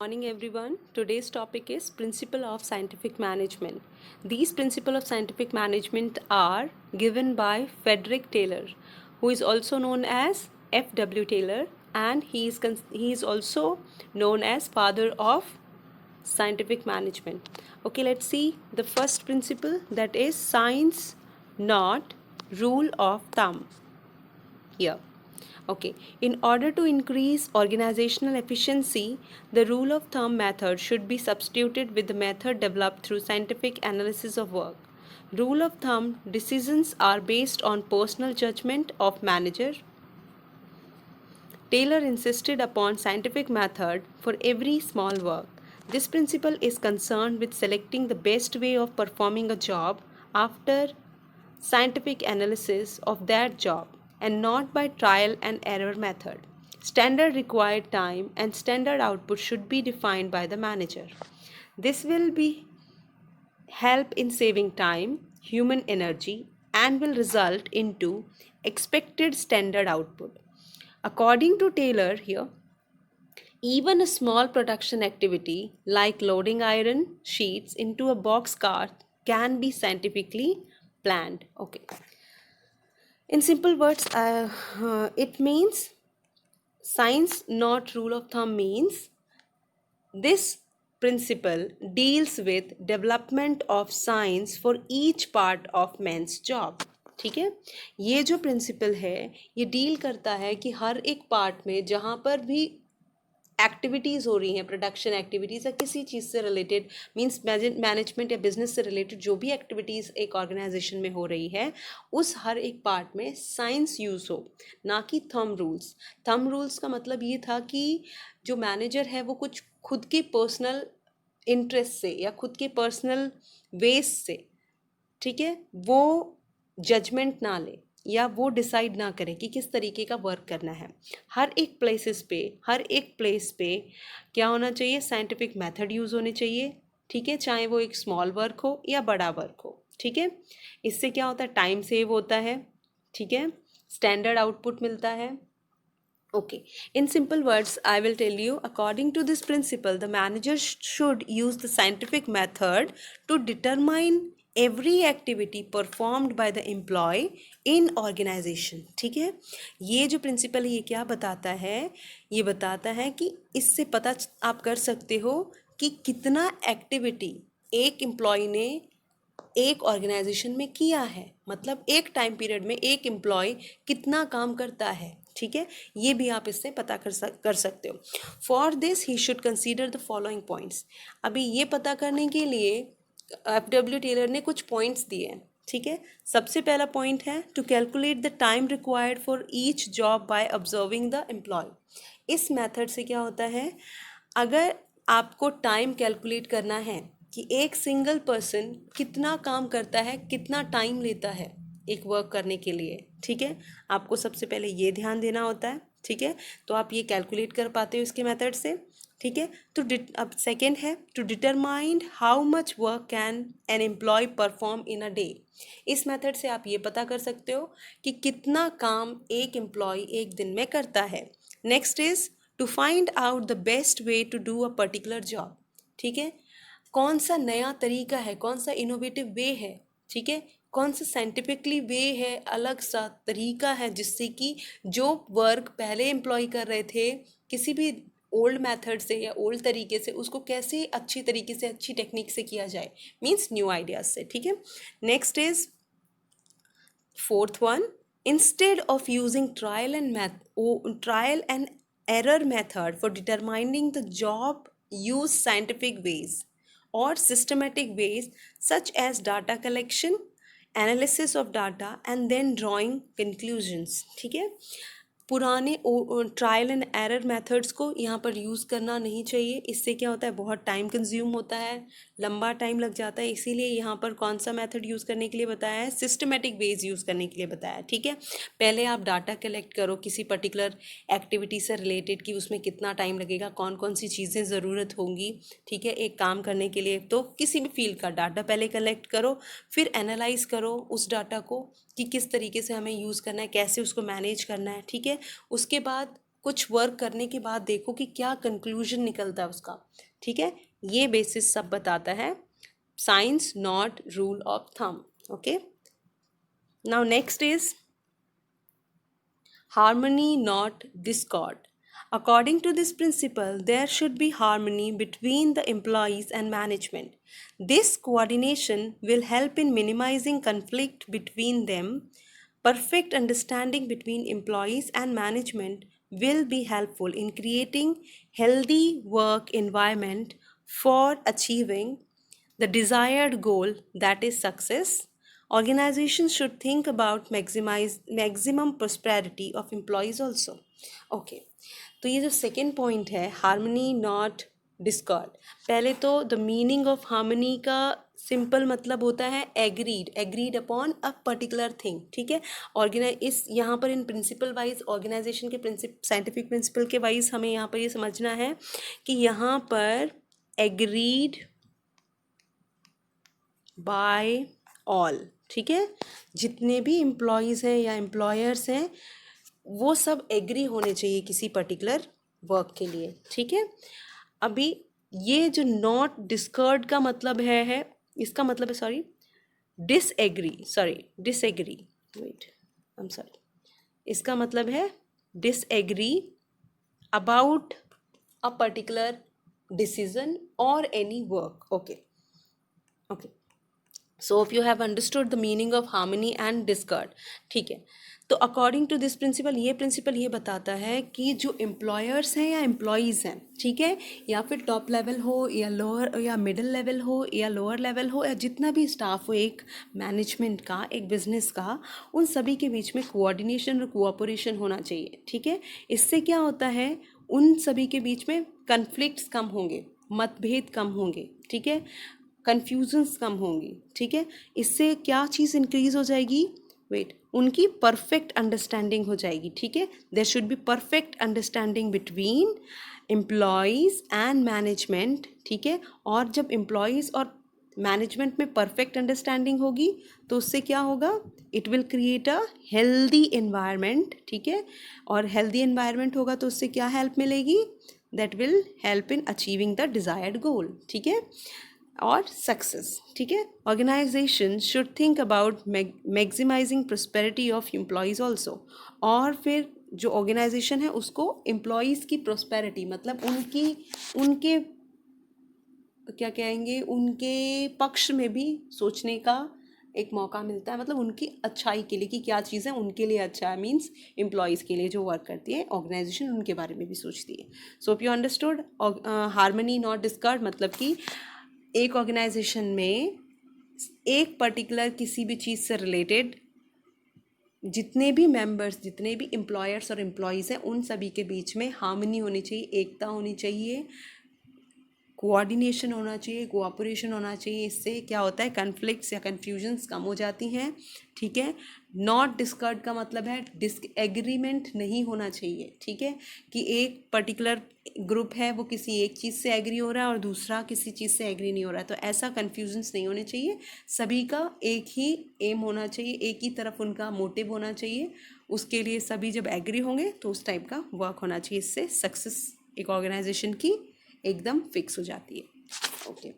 Morning everyone. Today's topic is principle of scientific management. These principles of scientific management are given by Frederick Taylor, who is also known as F.W. Taylor, and he is also known as father of scientific management. Okay, let's see the first principle, that is science not rule of thumb. Here. Okay, in order to increase organizational efficiency, the rule of thumb method should be substituted with the method developed through scientific analysis of work. Rule of thumb decisions are based on personal judgment of manager. Taylor insisted upon scientific method for every small work. This principle is concerned with selecting the best way of performing a job after scientific analysis of that job and not by trial and error method. Standard required time and standard output should be defined by the manager. This will be help in saving time, human energy, and will result into expected standard output. According to Taylor here, even a small production activity like loading iron sheets into a box cart can be scientifically planned. Okay. In simple words, it means science not rule of thumb means this principle deals with development of science for each part of man's job. ठीक है, ये जो principal है ये deal करता है कि हर एक पार्ट में जहाँ पर भी एक्टिविटीज़ हो रही हैं, प्रोडक्शन एक्टिविटीज़ या किसी चीज़ से रिलेटेड, मींस मैनेजमेंट या बिजनेस से रिलेटेड जो भी एक्टिविटीज़ एक ऑर्गेनाइजेशन में हो रही है, उस हर एक पार्ट में साइंस यूज़ हो, ना कि थंब रूल्स। थंब रूल्स का मतलब ये था कि जो मैनेजर है वो कुछ खुद के पर्सनल इंटरेस्ट से या खुद के पर्सनल वेस से, ठीक है, वो जजमेंट ना ले या वो डिसाइड ना करे कि किस तरीके का वर्क करना है। हर एक प्लेस पे क्या होना चाहिए, साइंटिफिक मेथड यूज़ होने चाहिए, ठीक है, चाहे वो एक स्मॉल वर्क हो या बड़ा वर्क हो, ठीक है। इससे क्या होता है, टाइम सेव होता है, ठीक है, स्टैंडर्ड आउटपुट मिलता है। Okay, in simple words, I will tell you, according to this principle, the manager should use the scientific method to determine every activity performed by the employee in organization. ठीक है, ये जो principal है ये क्या बताता है, ये बताता है कि इससे पता आप कर सकते हो कि कितना एक्टिविटी एक एम्प्लॉय ने एक ऑर्गेनाइजेशन में किया है, मतलब एक टाइम पीरियड में एक एम्प्लॉय कितना काम करता है, ठीक है, ये भी आप इससे पता कर सकते हो। For this he should consider the following points. अभी ये पता करने के लिए F.W. टेलर ने कुछ पॉइंट्स दिए हैं, ठीक है। सबसे पहला पॉइंट है to calculate the time required for each job by observing the employee. इस मेथड से क्या होता है, अगर आपको टाइम कैलकुलेट करना है कि एक सिंगल पर्सन कितना काम करता है, कितना टाइम लेता है एक वर्क करने के लिए, ठीक है, आपको सबसे पहले ये ध्यान देना होता है, ठीक है, तो आप ये कैलकुलेट कर पाते हो इसके मेथड से, ठीक है। तो अब सेकेंड है to determine how much work can an employee perform in a day. इस मेथड से आप ये पता कर सकते हो कि कितना काम एक एम्प्लॉय एक दिन में करता है। Next is to find out the best way to do a particular job, ठीक है, कौन सा नया तरीका है, कौन सा इनोवेटिव वे है, ठीक है, कौन सा साइंटिफिकली वे है, अलग सा तरीका है जिससे कि जो वर्क पहले एम्प्लॉय कर रहे थे किसी भी ओल्ड मेथड से या ओल्ड तरीके से, उसको कैसे अच्छी तरीके से अच्छी टेक्निक से किया जाए, मीन्स न्यू आइडियाज से, ठीक है। Next is fourth one, instead of using trial and error method for determining the job, use scientific ways or systematic ways such as data collection, analysis of data and then drawing conclusions। ठीक है, पुराने trial and error methods को यहाँ पर use करना नहीं चाहिए। इससे क्या होता है, बहुत टाइम कंज्यूम होता है, लंबा टाइम लग जाता है। इसीलिए यहाँ पर कौन सा मेथड यूज़ करने के लिए बताया है, सिस्टमेटिक वेज यूज़ करने के लिए बताया है, ठीक है। पहले आप डाटा कलेक्ट करो किसी पर्टिकुलर एक्टिविटी से रिलेटेड कि उसमें कितना टाइम लगेगा, कौन कौन सी चीज़ें ज़रूरत होंगी, ठीक है, एक काम करने के लिए। तो किसी भी फील्ड का डाटा पहले कलेक्ट करो, फिर एनालाइज करो उस डाटा को कि किस तरीके से हमें यूज़ करना है, कैसे उसको मैनेज करना है, ठीक है। उसके बाद कुछ वर्क करने के बाद देखो कि क्या कंक्लूजन निकलता है उसका, ठीक है। ये बेसिस सब बताता है, science not rule of thumb, okay. Now next is harmony, not discord. According to this principle, there should be harmony between the employees and management. This coordination will help in minimizing conflict between them. Perfect understanding between employees and management will be helpful in creating healthy work environment for achieving the desired goal, that is success. Organizations should think about maximum prosperity of employees also. Okay, तो ये जो second point है harmony not Discord, पहले तो the meaning of harmony का simple मतलब होता है agreed upon a particular thing, ठीक है। इस यहाँ पर इन प्रिंसिपल वाइज ऑर्गेनाइजेशन के साइंटिफिक प्रिंसिपल के वाइज हमें यहाँ पर ये समझना है कि यहाँ पर एग्रीड बाय ऑल, ठीक है। जितने भी एम्प्लॉयज़ हैं या एम्प्लॉयर्स हैं वो सब एग्री होने चाहिए किसी पर्टिकुलर वर्क के लिए, ठीक है। अभी ये जो नॉट डिस्कर्ड का मतलब है इसका मतलब है disagree wait I am sorry, इसका मतलब है disagree about a particular decision और any work, okay. So if you have understood the meaning of harmony and discord, ठीक है। तो अकॉर्डिंग टू दिस प्रिंसिपल ये बताता है कि जो एम्प्लॉयर्स हैं या एम्प्लॉयज़ हैं, ठीक है, या फिर टॉप लेवल हो या लोअर या मिडिल लेवल हो या लोअर लेवल हो या जितना भी स्टाफ हो एक मैनेजमेंट का, एक बिजनेस का, उन सभी के बीच में कोऑर्डिनेशन और कोऑपरेशन होना चाहिए, ठीक है। इससे क्या होता है, उन सभी के बीच में कन्फ्लिक्ट्स कम होंगे, मतभेद कम होंगे, ठीक है, कन्फ्यूजन्स कम होंगी, ठीक है। इससे क्या चीज़ इंक्रीज हो जाएगी, उनकी परफेक्ट अंडरस्टैंडिंग हो जाएगी, ठीक है। There should be perfect understanding between employees and management, ठीक है। और जब एम्प्लॉयज़ और मैनेजमेंट में परफेक्ट अंडरस्टैंडिंग होगी तो उससे क्या होगा, it will create a healthy environment, ठीक है। और हेल्दी एनवायरनमेंट होगा तो उससे क्या हेल्प मिलेगी, that will help in achieving the desired goal, ठीक है, और सक्सेस, ठीक है। Organisation should think about maximising prosperity of employees also, और फिर जो ऑर्गेनाइजेशन है उसको एम्प्लॉयज़ की प्रोस्पेरिटी मतलब उनके क्या कहेंगे, उनके पक्ष में भी सोचने का एक मौका मिलता है, मतलब उनकी अच्छाई के लिए कि क्या चीज़ है उनके लिए अच्छा है, मीन्स एम्प्लॉयज़ के लिए जो वर्क करती है ऑर्गेनाइजेशन उनके बारे में भी सोचती है। सो if you understood harmony not Discord, मतलब कि एक ऑर्गेनाइजेशन में एक पर्टिकुलर किसी भी चीज़ से रिलेटेड जितने भी मेंबर्स, जितने भी एम्प्लॉयर्स और एम्प्लॉयज़ हैं उन सभी के बीच में हार्मनी होनी चाहिए, एकता होनी चाहिए, कोऑर्डिनेशन होना चाहिए, कोऑपरेशन होना चाहिए। इससे क्या होता है, कन्फ्लिक्ट्स या कन्फ्यूजन्स कम हो जाती हैं, ठीक है। नॉट डिस्कर्ड का मतलब है डिसएग्रीमेंट नहीं होना चाहिए, ठीक है, कि एक पर्टिकुलर ग्रुप है वो किसी एक चीज़ से एग्री हो रहा है और दूसरा किसी चीज़ से एग्री नहीं हो रहा है, तो ऐसा कन्फ्यूजन्स नहीं होने चाहिए। सभी का एक ही एम होना चाहिए, एक ही तरफ उनका मोटिव होना चाहिए, उसके लिए सभी जब एग्री होंगे तो उस टाइप का वर्क होना चाहिए। इससे सक्सेस एक ऑर्गेनाइजेशन की एकदम फिक्स हो जाती है, ओके।